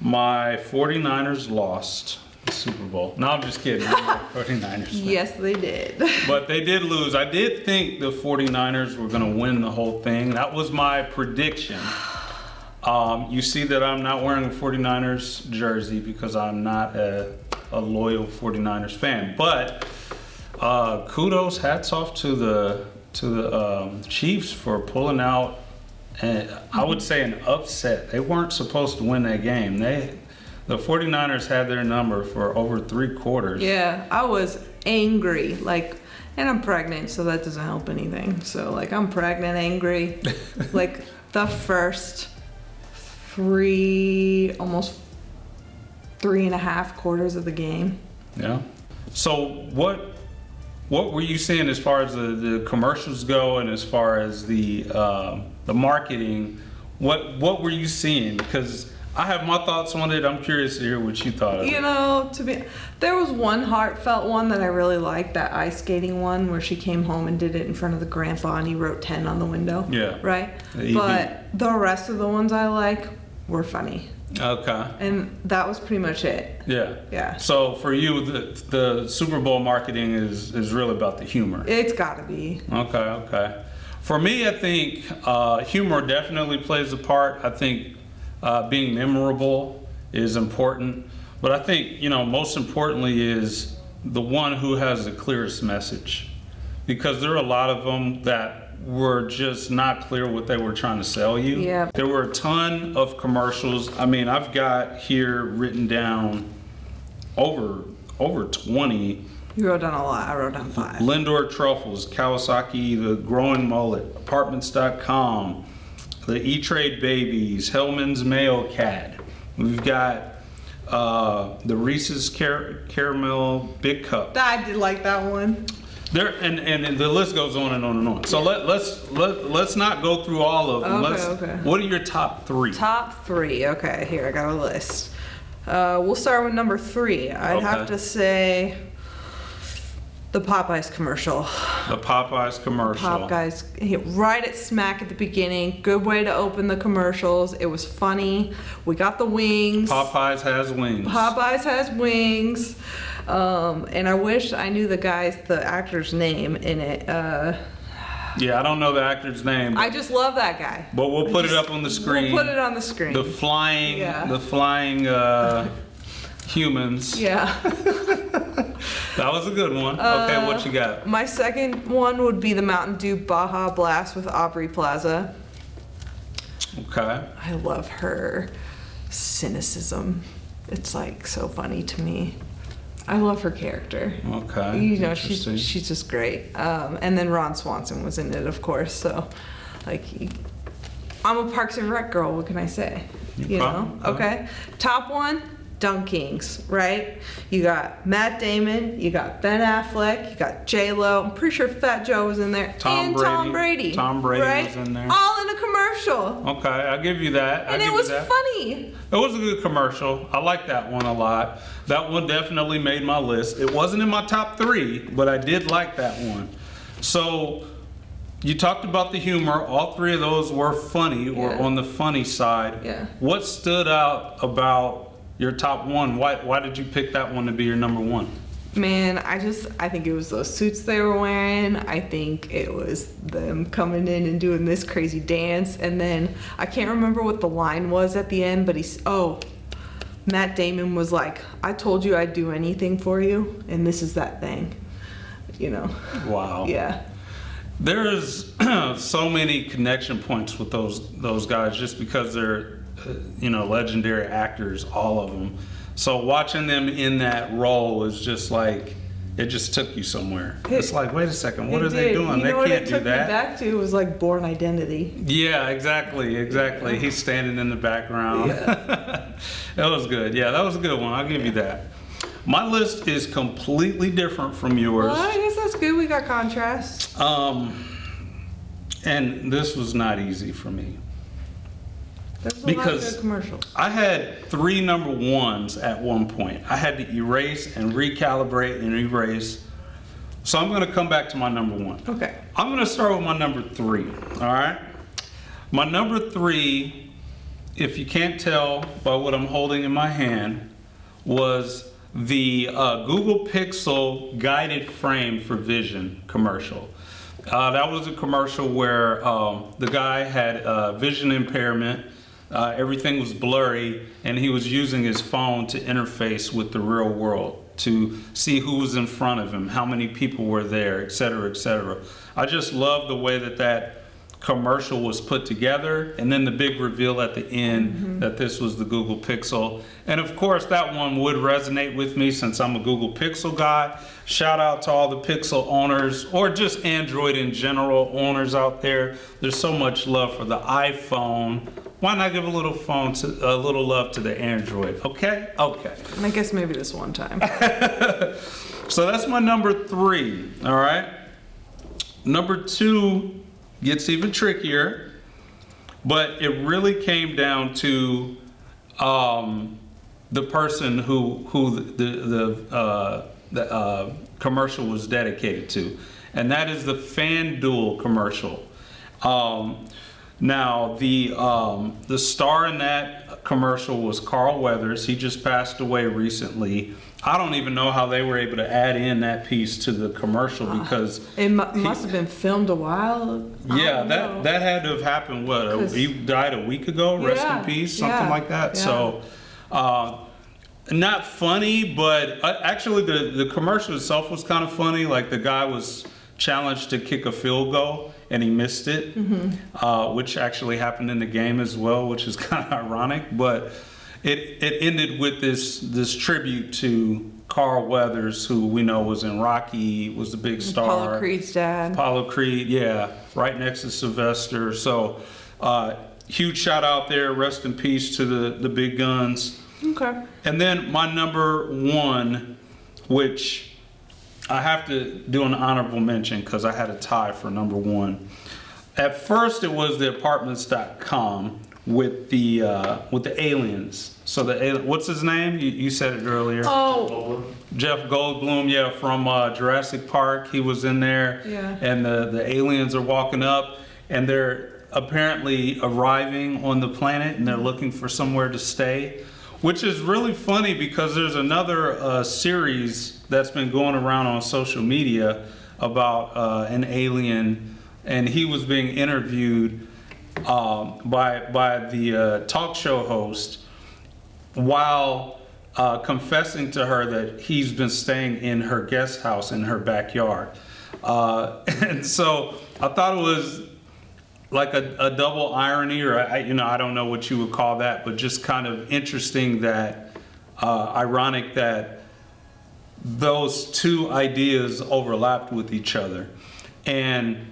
My 49ers lost the Super Bowl. No, I'm just kidding. I'm not a 49ers fan. Yes, they did. But they did lose. I did think the 49ers were going to win the whole thing. That was my prediction. You see that I'm not wearing a 49ers jersey because I'm not a loyal 49ers fan. But kudos, hats off to the Chiefs for pulling out, and I would say, an upset. They weren't supposed to win that game. The 49ers had their number for over 3 quarters. Yeah, I was angry. And I'm pregnant, so that doesn't help anything. So, I'm pregnant, angry. The first almost 3.5 quarters of the game. Yeah. So what were you seeing as far as the commercials go, and as far as the marketing? What were you seeing? Because I have my thoughts on it. I'm curious to hear what you thought of it. There was one heartfelt one that I really liked, that ice skating one where she came home and did it in front of the grandpa and he wrote 10 on the window. Yeah. Right? But the rest of the ones I like were funny. Okay. And that was pretty much it. Yeah. Yeah. So for you, the Super Bowl marketing is really about the humor. It's got to be. Okay. For me, I think humor definitely plays a part. I think being memorable is important. But I think, most importantly is the one who has the clearest message. Because there are a lot of them that were just not clear what they were trying to sell you. Yeah. There were a ton of commercials. I mean, I've got here written down over 20. You wrote down a lot. I wrote down 5. Lindor Truffles, Kawasaki, The Growing Mullet, Apartments.com, the E-Trade Babies, Hellman's Mayo Cat. We've got the Reese's Caramel Big Cup. I did like that one. There and the list goes on and on and on. So let's not go through all of them. Okay. What are your top 3? Top 3. Okay, here I got a list. We'll start with number 3. I'd have to say the Popeyes commercial. The Popeyes commercial. Popeyes hit right at smack at the beginning. Good way to open the commercials. It was funny. We got the wings. Popeyes has wings. Popeyes has wings. And I wish I knew the actor's name in it. Yeah, I don't know the actor's name. I just love that guy. But we'll put it up on the screen. We'll put it on the screen. The flying humans. Yeah. That was a good one. Okay, what you got? My second one would be the Mountain Dew Baja Blast with Aubrey Plaza. Okay. I love her cynicism. It's so funny to me. I love her character. Okay. She's just great. And then Ron Swanson was in it, of course. So, I'm a Parks and Rec girl. What can I say? Okay. Top 1, Dunkings, right? You got Matt Damon, you got Ben Affleck, you got J-Lo. I'm pretty sure Fat Joe was in there. Tom Brady. Tom Brady right? was in there. All in a commercial. Okay, I'll give you that. And it was funny. It was a good commercial. I like that one a lot. That one definitely made my list. It wasn't in my top 3, but I did like that one. So you talked about the humor. All 3 of those were funny or on the funny side. Yeah. What stood out about your top 1? Why did you pick that one to be your number 1? Man, I think it was those suits they were wearing. I think it was them coming in and doing this crazy dance. And then I can't remember what the line was at the end, but Matt Damon was like, I told you I'd do anything for you, and this is that thing. Wow. Yeah. There's so many connection points with those guys just because they're legendary actors, all of them. So watching them in that role is just it just took you somewhere. It's wait a second, what are they doing? They can't do that. What it took me back to was Born Identity. Yeah, exactly. He's standing in the background. Yeah. That was good. Yeah, that was a good one. I'll give you that. My list is completely different from yours. Well, I guess that's good. We got contrast. And this was not easy for me. There's a lot of good commercials. I had 3 number 1s at one point. I had to erase and recalibrate and erase. So I'm going to come back to my number 1. Okay. I'm going to start with my number 3. All right. My number 3 if you can't tell by what I'm holding in my hand, was the Google Pixel guided frame for vision commercial. That was a commercial where the guy had vision impairment. Everything was blurry, and he was using his phone to interface with the real world, to see who was in front of him, how many people were there, et cetera, et cetera. I just love the way that commercial was put together, and then the big reveal at the end that this was the Google Pixel. And of course, that one would resonate with me since I'm a Google Pixel guy. Shout out to all the Pixel owners, or just Android in general owners out there. There's so much love for the iPhone. Why not give a little love to the Android? Okay? Okay. I guess maybe this one time. So that's my number 3, all right? Number 2 gets even trickier, but it really came down to the person who the commercial was dedicated to, and that is the FanDuel commercial. Now the star in that commercial was Carl Weathers. He just passed away recently. I don't even know how they were able to add in that piece to the commercial because it must have been filmed a while. Yeah, that had to have happened. What, he died a week ago? Rest in peace, something like that. Yeah. So, not funny, but actually the commercial itself was kind of funny. Like the guy was challenged to kick a field goal and he missed it, which actually happened in the game as well, which is kind of ironic. But it ended with this tribute to Carl Weathers, who we know was in Rocky, was the big star. Apollo Creed's dad. Apollo Creed, yeah, right next to Sylvester. So huge shout out there. Rest in peace to the big guns. Okay. And then my number 1, which I have to do an honorable mention because I had a tie for number 1. At first, it was the apartments.com with the aliens. So what's his name? You said it earlier. Oh, Jeff Goldblum, yeah, from Jurassic Park. He was in there. Yeah. And the aliens are walking up, and they're apparently arriving on the planet, and they're looking for somewhere to stay, which is really funny because there's another series that's been going around on social media about an alien, and he was being interviewed by the talk show host while confessing to her that he's been staying in her guest house in her backyard. And so I thought it was like a double irony, or I don't know what you would call that, but just kind of interesting that, ironic that those two ideas overlapped with each other. And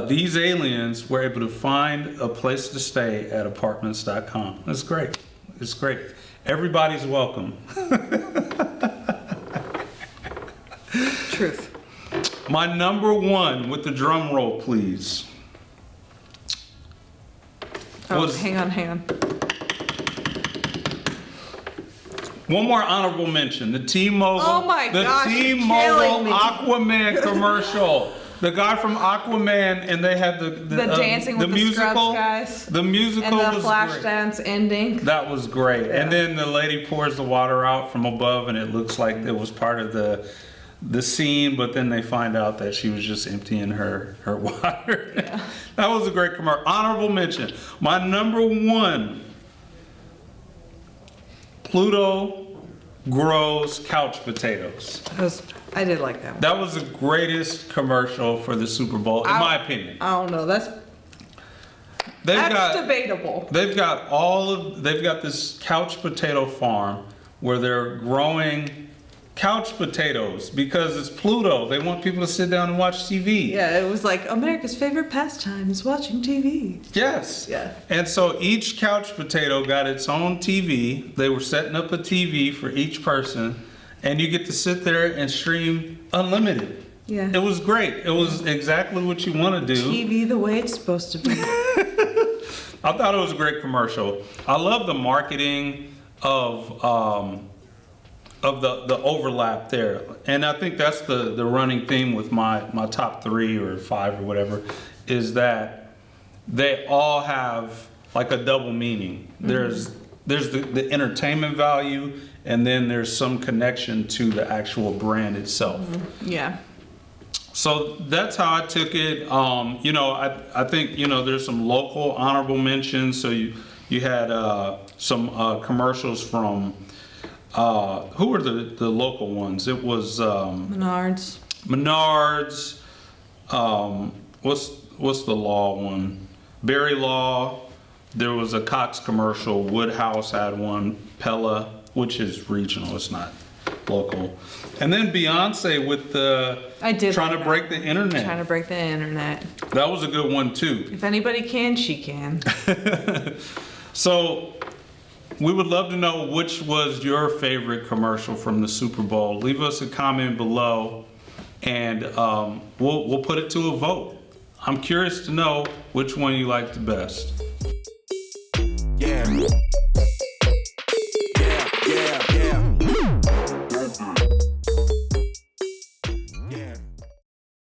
these aliens were able to find a place to stay at apartments.com. It's great. It's great. Everybody's welcome. truth. My number 1, with the drum roll, please. Oh, hang on. One more honorable mention: the T-Mobile, T-Mobile Aquaman commercial. The guy from Aquaman, and they had the dancing with the musical, guys. The musical and the was flash great. dance ending. That was great. Yeah. And then the lady pours the water out from above, and it looks like it was part of the scene, but then they find out that she was just emptying her water. Yeah. That was a great commercial. Honorable mention. My number 1, Pluto grows couch potatoes. I did like that one. That was the greatest commercial for the Super Bowl, in my opinion. I don't know. That's debatable. They've got this couch potato farm where they're growing couch potatoes because it's Pluto. They want people to sit down and watch TV. Yeah, it was like America's favorite pastime is watching TV. Yes. Yeah. And so each couch potato got its own TV. They were setting up a TV for each person, and you get to sit there and stream unlimited. Yeah. It was great. It was exactly what you want to do. TV the way it's supposed to be. I thought it was a great commercial. I love the marketing of the overlap there, and I think that's the running theme with my top 3 or 5 or whatever, is that they all have like a double meaning. There's the entertainment value, and then there's some connection to the actual brand itself. Yeah. So that's how I took it. You know, I think, you know, there's some local honorable mentions. So you had some commercials from, who were the local ones? It was Menards. Menards. What's the Law one? Berry Law. There was a Cox commercial. Woodhouse had one. Pella, which is regional. It's not local. And then Beyonce with the trying to break the internet. Trying to break the internet. That was a good one too. If anybody can, she can. So we would love to know which was your favorite commercial from the Super Bowl. Leave us a comment below, and we'll put it to a vote. I'm curious to know which one you like the best.